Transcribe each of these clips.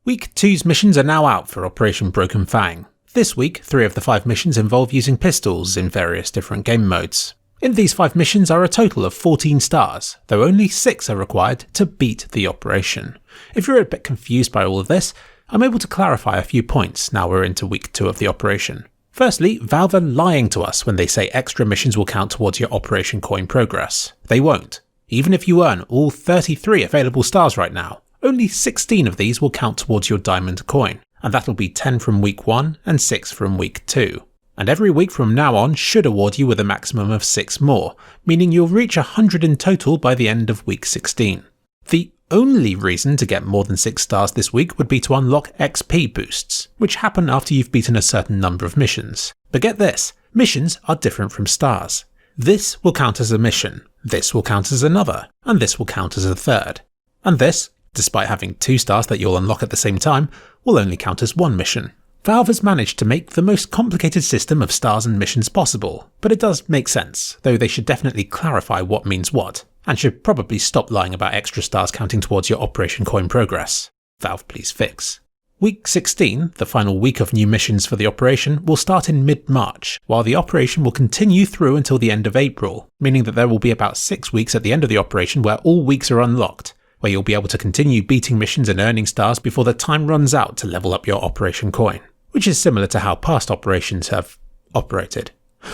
Week 2's missions are now out for Operation Broken Fang. This week, 3 of the 5 missions involve using pistols in various different game modes. In these 5 missions are a total of 14 stars, though only 6 are required to beat the operation. If you're a bit confused by all of this, I'm able to clarify a few points now we're into week 2 of the operation. Firstly, Valve are lying to us when they say extra missions will count towards your Operation Coin progress. They won't. Even if you earn all 33 available stars right now, only 16 of these will count towards your Diamond Coin, and that'll be 10 from week 1 and 6 from week 2. And every week from now on should award you with a maximum of 6 more, meaning you'll reach 100 in total by the end of week 16. The only reason to get more than 6 stars this week would be to unlock XP boosts, which happen after you've beaten a certain number of missions. But get this, missions are different from stars. This will count as a mission, this will count as another, and this will count as a third. And this, despite having 2 stars that you'll unlock at the same time, will only count as 1 mission. Valve has managed to make the most complicated system of stars and missions possible, but it does make sense, though they should definitely clarify what means what, and should probably stop lying about extra stars counting towards your Operation Coin progress. Valve, please fix. Week 16, the final week of new missions for the operation, will start in mid-March, while the operation will continue through until the end of April, meaning that there will be about 6 weeks at the end of the operation where all weeks are unlocked, where you'll be able to continue beating missions and earning stars before the time runs out to level up your Operation Coin, which is similar to how past operations have operated.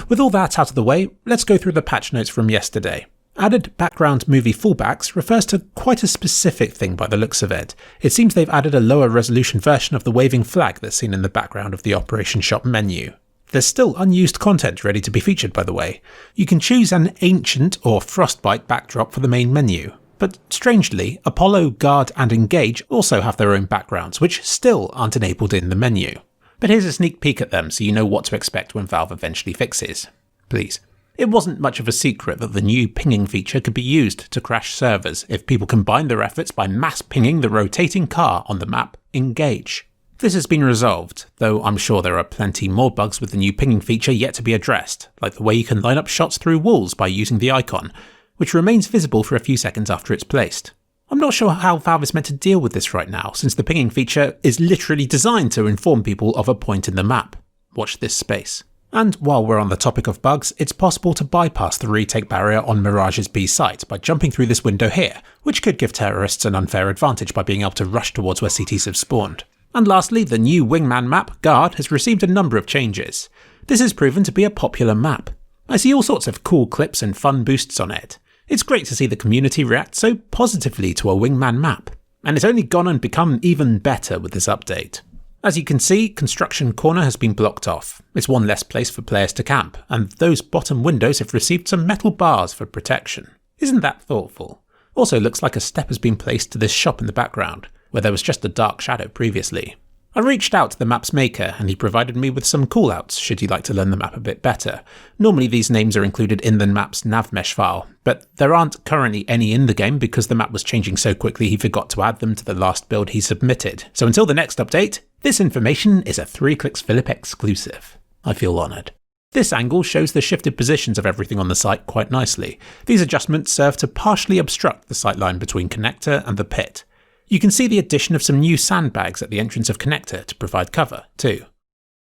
With all that out of the way, let's go through the patch notes from yesterday. Added background movie fallbacks refers to quite a specific thing by the looks of it. It seems they've added a lower resolution version of the waving flag that's seen in the background of the Operation Shop menu. There's still unused content ready to be featured, by the way. You can choose an Ancient or Frostbite backdrop for the main menu. But strangely, Apollo, Guard and Engage also have their own backgrounds, which still aren't enabled in the menu. But here's a sneak peek at them so you know what to expect when Valve eventually fixes. Please. It wasn't much of a secret that the new pinging feature could be used to crash servers if people combine their efforts by mass pinging the rotating car on the map Engage. This has been resolved, though I'm sure there are plenty more bugs with the new pinging feature yet to be addressed, like the way you can line up shots through walls by using the icon, which remains visible for a few seconds after it's placed. I'm not sure how Valve is meant to deal with this right now, since the pinging feature is literally designed to inform people of a point in the map. Watch this space. And while we're on the topic of bugs, it's possible to bypass the retake barrier on Mirage's B site by jumping through this window here, which could give terrorists an unfair advantage by being able to rush towards where CTs have spawned. And lastly, the new wingman map, Guard, has received a number of changes. This has proven to be a popular map. I see all sorts of cool clips and fun boosts on it. It's great to see the community react so positively to a wingman map, and it's only gone and become even better with this update. As you can see, Construction Corner has been blocked off. It's one less place for players to camp, and those bottom windows have received some metal bars for protection. Isn't that thoughtful? Also looks like a step has been placed to this shop in the background, where there was just a dark shadow previously. I reached out to the map's maker and he provided me with some callouts should you like to learn the map a bit better. Normally these names are included in the map's navmesh file, but there aren't currently any in the game because the map was changing so quickly he forgot to add them to the last build he submitted. So until the next update, this information is a 3ClicksPhillip exclusive. I feel honoured. This angle shows the shifted positions of everything on the site quite nicely. These adjustments serve to partially obstruct the sightline between Connector and the pit. You can see the addition of some new sandbags at the entrance of Connector to provide cover, too.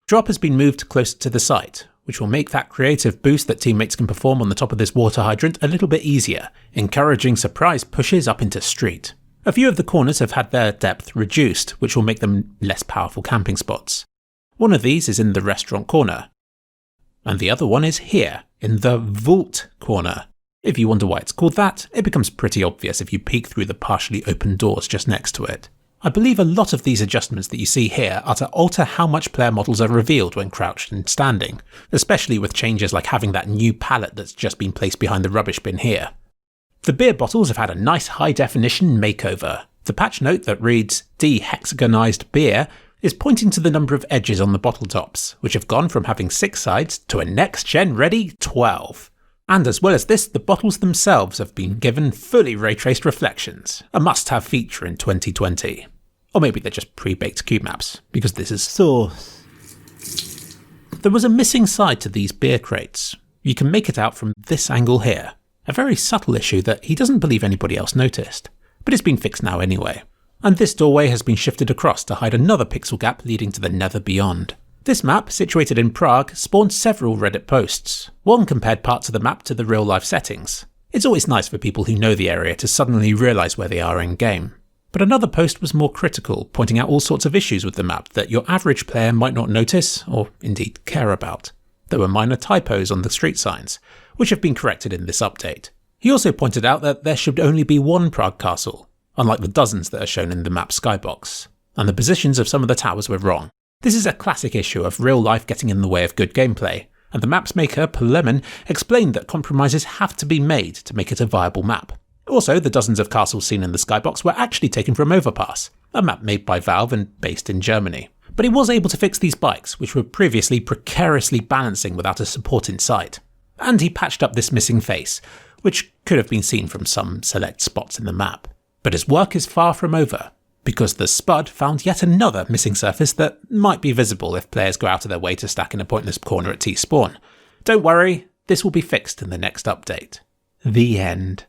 Drop has been moved closer to the site, which will make that creative boost that teammates can perform on the top of this water hydrant a little bit easier, encouraging surprise pushes up into street. A few of the corners have had their depth reduced, which will make them less powerful camping spots. One of these is in the restaurant corner, and the other one is here, in the vault corner. If you wonder why it's called that, it becomes pretty obvious if you peek through the partially open doors just next to it. I believe a lot of these adjustments that you see here are to alter how much player models are revealed when crouched and standing, especially with changes like having that new pallet that's just been placed behind the rubbish bin here. The beer bottles have had a nice high-definition makeover. The patch note that reads "dehexagonized beer" is pointing to the number of edges on the bottle tops, which have gone from having 6 sides to a next-gen ready 12. And as well as this, the bottles themselves have been given fully ray-traced reflections, a must-have feature in 2020. Or maybe they're just pre-baked cube maps, because this is sauce. There was a missing side to these beer crates. You can make it out from this angle here. A very subtle issue that he doesn't believe anybody else noticed, but it's been fixed now anyway. and this doorway has been shifted across to hide another pixel gap leading to the nether beyond. This map, situated in Prague, spawned several Reddit posts. One compared parts of the map to the real-life settings. It's always nice for people who know the area to suddenly realise where they are in-game. But another post was more critical, pointing out all sorts of issues with the map that your average player might not notice, or indeed care about. There were minor typos on the street signs, which have been corrected in this update. He also pointed out that there should only be one Prague castle, unlike the dozens that are shown in the map skybox, and the positions of some of the towers were wrong. This is a classic issue of real life getting in the way of good gameplay, and the map's maker, Polemon, explained that compromises have to be made to make it a viable map. Also, the dozens of castles seen in the skybox were actually taken from Overpass, a map made by Valve and based in Germany. But he was able to fix these bikes, which were previously precariously balancing without a support in sight. And he patched up this missing face, which could have been seen from some select spots in the map. But his work is far from over, because the Spud found yet another missing surface that might be visible if players go out of their way to stack in a pointless corner at T-spawn. Don't worry, this will be fixed in the next update. The end.